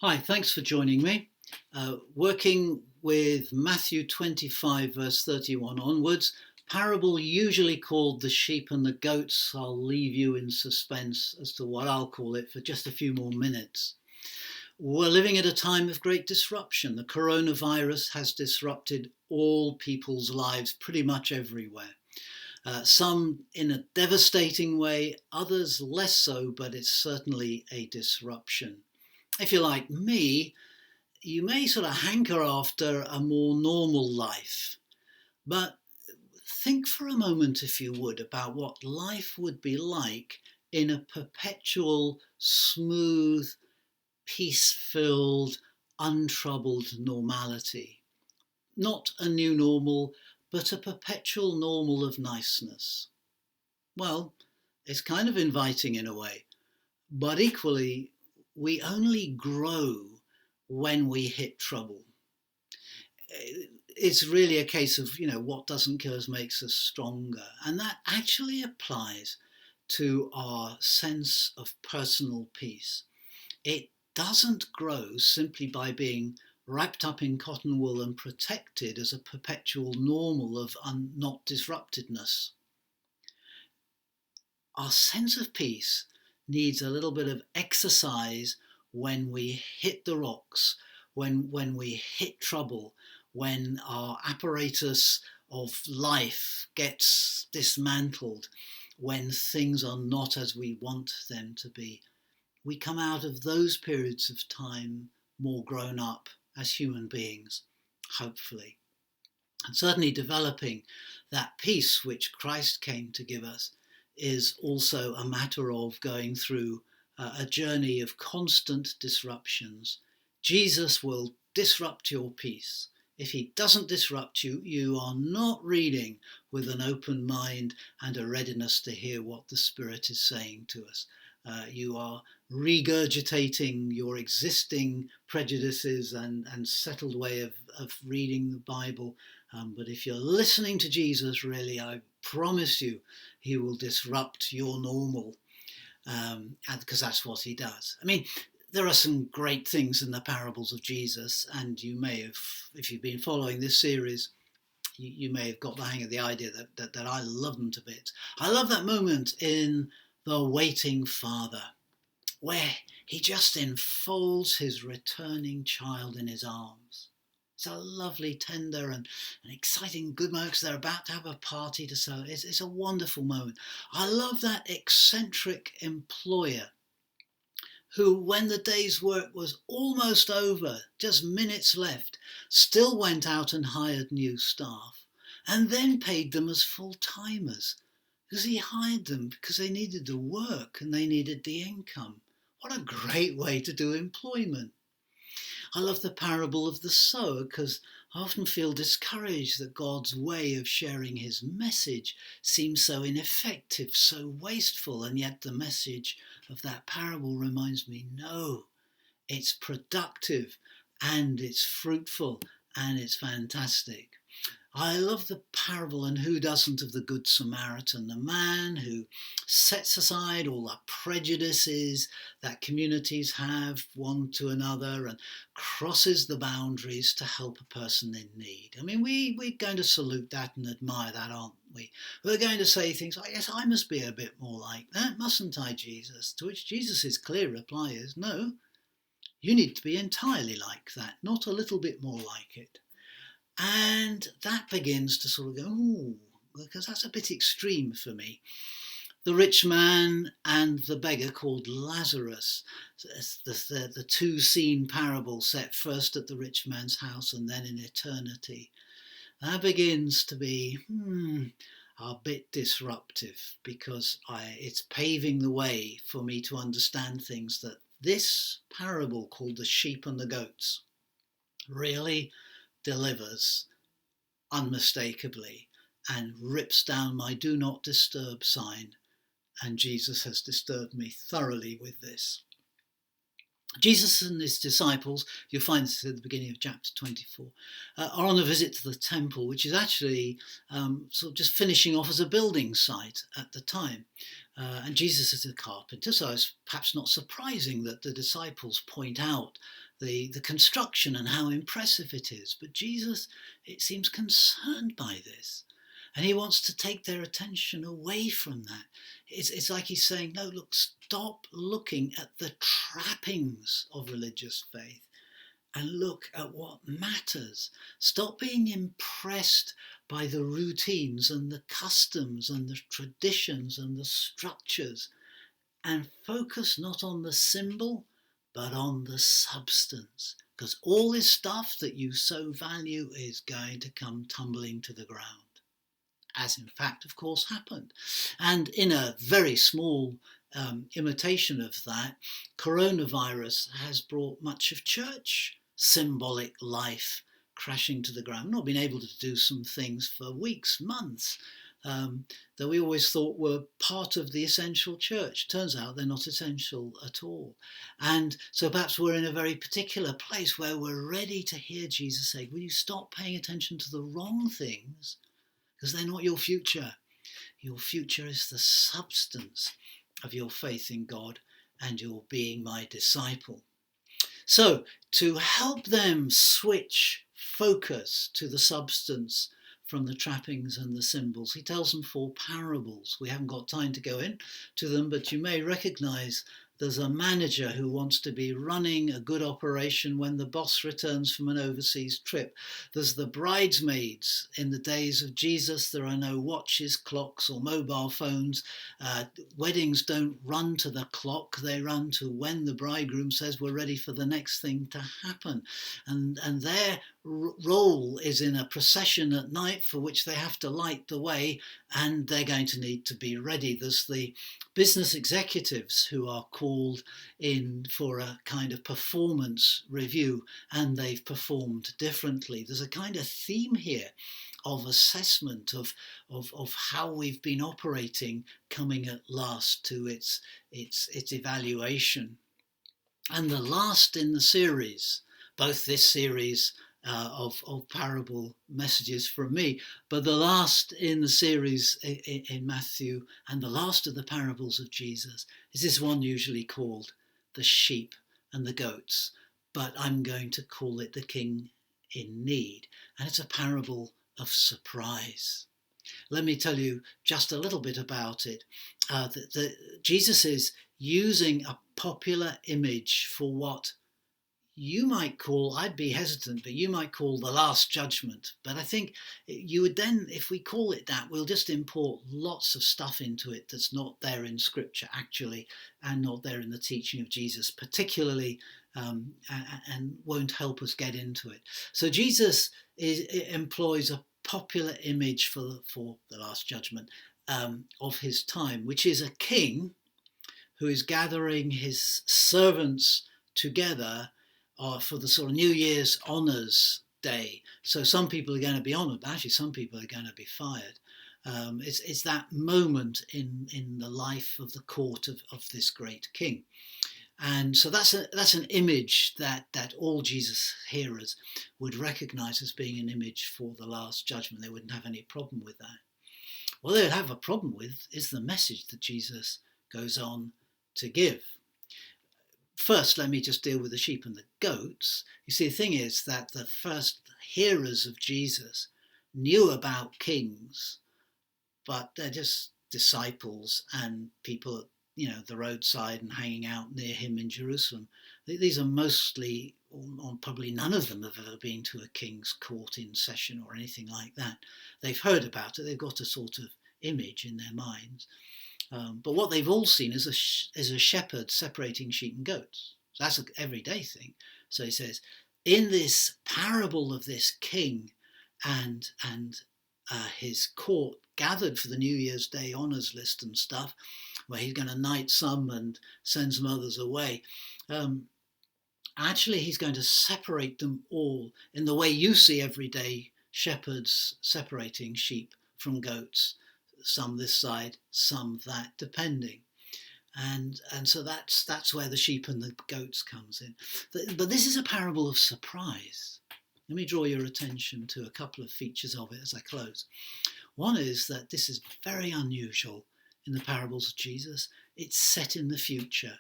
Hi, thanks for joining me. Working with Matthew 25, verse 31 onwards, parable usually called the sheep and the goats. I'll leave you in suspense as to what I'll call it for just a few more minutes. We're living at a time of great disruption. The coronavirus has disrupted all people's lives pretty much everywhere. Some in a devastating way, others less so, but it's certainly a disruption. If you're like me, you may sort of hanker after a more normal life. But think for a moment, if you would, about what life would be like in a perpetual, smooth, peace filled, untroubled normality. Not a new normal, but a perpetual normal of niceness. Well, it's kind of inviting in a way, but equally, we only grow when we hit trouble. It's really a case of, what doesn't kill us makes us stronger. And that actually applies to our sense of personal peace. It doesn't grow simply by being wrapped up in cotton wool and protected as a perpetual normal of not disruptedness. Our sense of peace needs a little bit of exercise when we hit the rocks, when we hit trouble, when our apparatus of life gets dismantled, when things are not as we want them to be. We come out of those periods of time more grown up as human beings, hopefully. And certainly developing that peace which Christ came to give us is also a matter of going through a journey of constant disruptions. Jesus will disrupt your peace. If he doesn't disrupt you, you are not reading with an open mind and a readiness to hear what the Spirit is saying to us. You are regurgitating your existing prejudices and settled way of reading the Bible. But if you're listening to Jesus, really, I promise you, he will disrupt your normal, because that's what he does. I mean, there are some great things in the parables of Jesus, and you may have, if you've been following this series, you may have got the hang of the idea that I love them to bits. I love that moment in The Waiting Father, where he just enfolds his returning child in his arms. It's a lovely, tender and exciting good moment because they're about to have a party to celebrate. It's a wonderful moment. I love that eccentric employer who, when the day's work was almost over, just minutes left, still went out and hired new staff and then paid them as full-timers because he hired them because they needed the work and they needed the income. What a great way to do employment. I love the parable of the sower because I often feel discouraged that God's way of sharing his message seems so ineffective, so wasteful, and yet the message of that parable reminds me, no, it's productive and it's fruitful and it's fantastic. I love the parable, and who doesn't, of the Good Samaritan, the man who sets aside all the prejudices that communities have one to another and crosses the boundaries to help a person in need. I mean, we're going to salute that and admire that, aren't we? We're going to say things like, yes, I must be a bit more like that, mustn't I, Jesus? To which Jesus' clear reply is, no, you need to be entirely like that, not a little bit more like it. And that begins to sort of go, ooh, because that's a bit extreme for me. The rich man and the beggar called Lazarus, the two-scene parable set first at the rich man's house and then in eternity. That begins to be a bit disruptive because it's paving the way for me to understand things that this parable called the sheep and the goats really delivers unmistakably and rips down my do not disturb sign. And Jesus has disturbed me thoroughly with this. Jesus and his disciples, you'll find this at the beginning of chapter 24, are on a visit to the temple, which is actually sort of just finishing off as a building site at the time. And Jesus is a carpenter, so it's perhaps not surprising that the disciples point out the construction and how impressive it is. But Jesus, it seems, concerned by this. And he wants to take their attention away from that. It's like he's saying, no, look, stop looking at the trappings of religious faith and look at what matters. Stop being impressed by the routines and the customs and the traditions and the structures, and focus not on the symbol, but on the substance. Because all this stuff that you so value is going to come tumbling to the ground, as in fact, of course, happened. And in a very small imitation of that, coronavirus has brought much of church symbolic life crashing to the ground. Not been able to do some things for weeks, months, that we always thought were part of the essential church. Turns out they're not essential at all. And so perhaps we're in a very particular place where we're ready to hear Jesus say, will you stop paying attention to the wrong things? Because they're not your future. Your future is the substance of your faith in God and your being my disciple. So, to help them switch focus to the substance from the trappings and the symbols, he tells them 4 parables. We haven't got time to go into them, but you may recognize there's a manager who wants to be running a good operation when the boss returns from an overseas trip. There's the bridesmaids. In the days of Jesus, there are no watches, clocks, or mobile phones. Weddings don't run to the clock. They run to when the bridegroom says we're ready for the next thing to happen. And their role is in a procession at night for which they have to light the way, and they're going to need to be ready. There's the business executives who are called in for a kind of performance review, and they've performed differently. There's a kind of theme here of assessment of how we've been operating coming at last to its evaluation. And the last in the series, both this series of parable messages from me, but the last in the series in Matthew and the last of the parables of Jesus is this one usually called the sheep and the goats, but I'm going to call it the king in need. And it's a parable of surprise. Let me tell you just a little bit about it. Jesus is using a popular image for what you might call, I'd be hesitant, but you might call the Last Judgment. But I think you would then, if we call it that, we'll just import lots of stuff into it that's not there in Scripture actually, and not there in the teaching of Jesus particularly, and won't help us get into it. So Jesus employs a popular image for the Last Judgment of his time, which is a king who is gathering his servants together for the sort of New Year's honours day. So some people are going to be honoured, but actually some people are going to be fired. It's that moment in the life of the court of this great king. And so that's an image that all Jesus hearers would recognise as being an image for the Last Judgment. They wouldn't have any problem with that. What they would have a problem with is the message that Jesus goes on to give. First, let me just deal with the sheep and the goats. You see, the thing is that the first hearers of Jesus knew about kings, but they're just disciples and people at the roadside and hanging out near him in Jerusalem. These are mostly, or probably none of them have ever been to a king's court in session or anything like that. They've heard about it. They've got a sort of image in their minds. But what they've all seen is a shepherd separating sheep and goats. So that's an everyday thing. So he says, in this parable of this king and his court gathered for the New Year's Day honours list and stuff, where he's going to knight some and send some others away, actually he's going to separate them all in the way you see everyday shepherds separating sheep from goats. Some this side, some that, depending. And so that's where the sheep and the goats comes in. But this is a parable of surprise. Let me draw your attention to a couple of features of it as I close. One is that this is very unusual in the parables of Jesus. It's set in the future.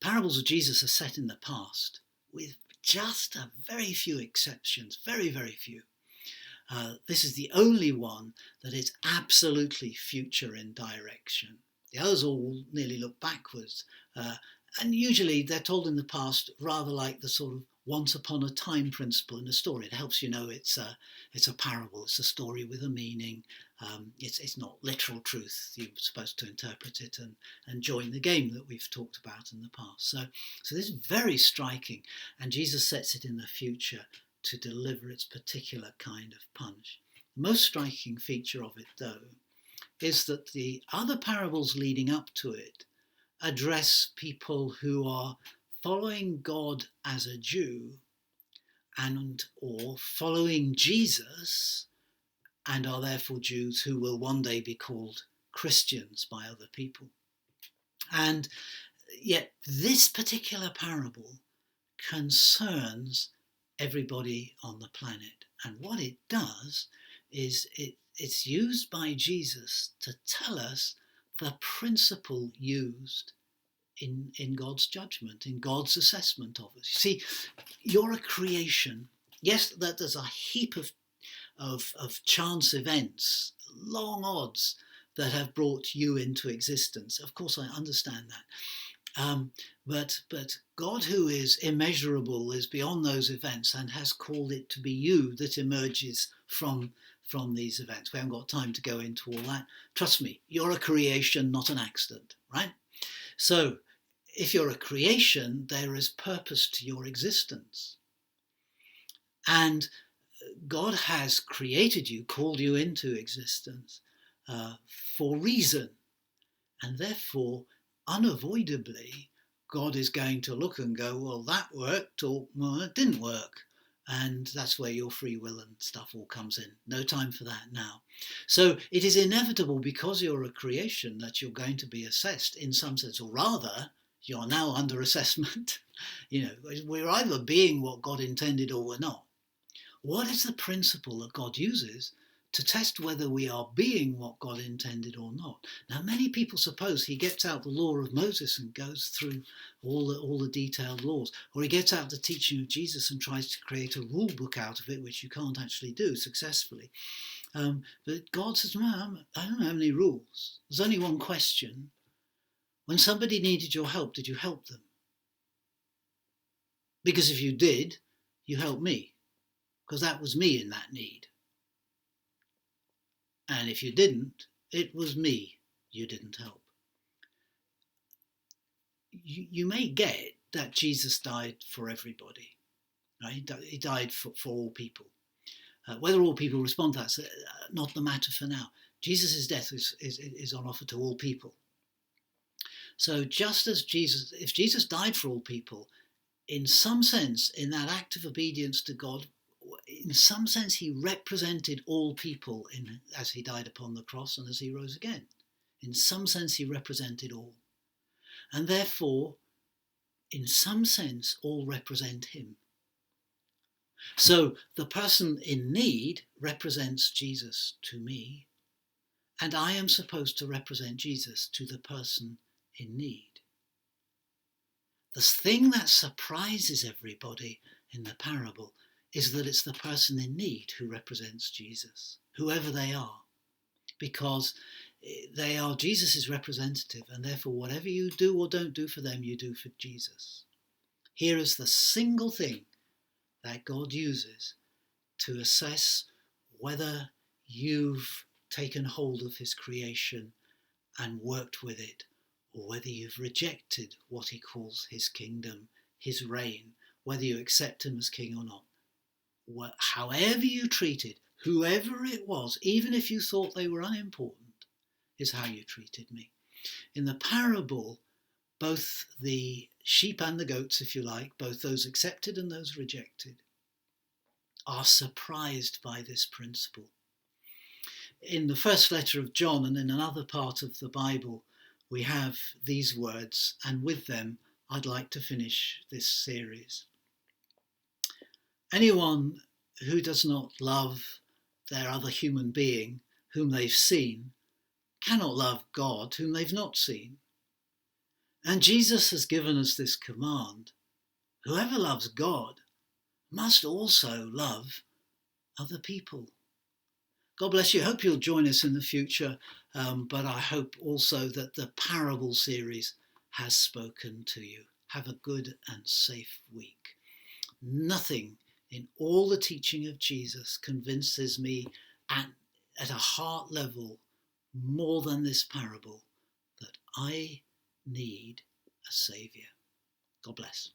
Parables of Jesus are set in the past, with just a very few exceptions, very, very few. This is the only one that is absolutely future in direction. The others all nearly look backwards. And usually they're told in the past rather like the sort of once upon a time principle in a story. It helps you know it's a parable, it's a story with a meaning. It's not literal truth. You're supposed to interpret it and join the game that we've talked about in the past. So this is very striking, and Jesus sets it in the future to deliver its particular kind of punch. The most striking feature of it, though, is that the other parables leading up to it address people who are following God as a Jew or following Jesus and are therefore Jews who will one day be called Christians by other people. And yet this particular parable concerns everybody on the planet. And what it does is it's used by Jesus to tell us the principle used in God's judgment, in God's assessment of us. You see, you're a creation. Yes, that there's a heap of chance events, long odds that have brought you into existence. Of course, I understand that. But God, who is immeasurable, is beyond those events and has called it to be you that emerges from these events. We haven't got time to go into all that. Trust me, you're a creation, not an accident, right? So if you're a creation, there is purpose to your existence. And God has created you, called you into existence for reason. And therefore, unavoidably, God is going to look and go, well, that worked, or well, it didn't work. And that's where your free will and stuff all comes in. No time for that now. So it is inevitable, because you're a creation, that you're going to be assessed in some sense, or rather, you're now under assessment. We're either being what God intended or we're not. What is the principle that God uses to test whether we are being what God intended or not? Now, many people suppose he gets out the law of Moses and goes through all the detailed laws, or he gets out the teaching of Jesus and tries to create a rule book out of it, which you can't actually do successfully. But God says, well, I don't have any rules. There's only one question. When somebody needed your help, did you help them? Because if you did, you helped me, because that was me in that need. And if you didn't, it was me you didn't help. You may get that Jesus died for everybody. Right? He died for all people. Whether all people respond to that's not the matter for now. Jesus' death is on offer to all people. So just as if Jesus died for all people, in some sense, in that act of obedience to God, in some sense, he represented all people as he died upon the cross and as he rose again. In some sense, he represented all. And therefore, in some sense, all represent him. So the person in need represents Jesus to me, and I am supposed to represent Jesus to the person in need. The thing that surprises everybody in the parable is that it's the person in need who represents Jesus, whoever they are, because they are Jesus' representative, and therefore whatever you do or don't do for them, you do for Jesus. Here is the single thing that God uses to assess whether you've taken hold of his creation and worked with it, or whether you've rejected what he calls his kingdom, his reign, whether you accept him as king or not. However you treated whoever it was, even if you thought they were unimportant, is how you treated me. In the parable, both the sheep and the goats, if you like, both those accepted and those rejected, are surprised by this principle. In the first letter of John and in another part of the Bible, we have these words, and with them I'd like to finish this series. Anyone who does not love their other human being whom they've seen cannot love God whom they've not seen. And Jesus has given us this command: whoever loves God must also love other people. God bless you. I hope you'll join us in the future, but I hope also that the parable series has spoken to you. Have a good and safe week. Nothing in all the teaching of Jesus convinces me at a heart level more than this parable that I need a saviour. God bless.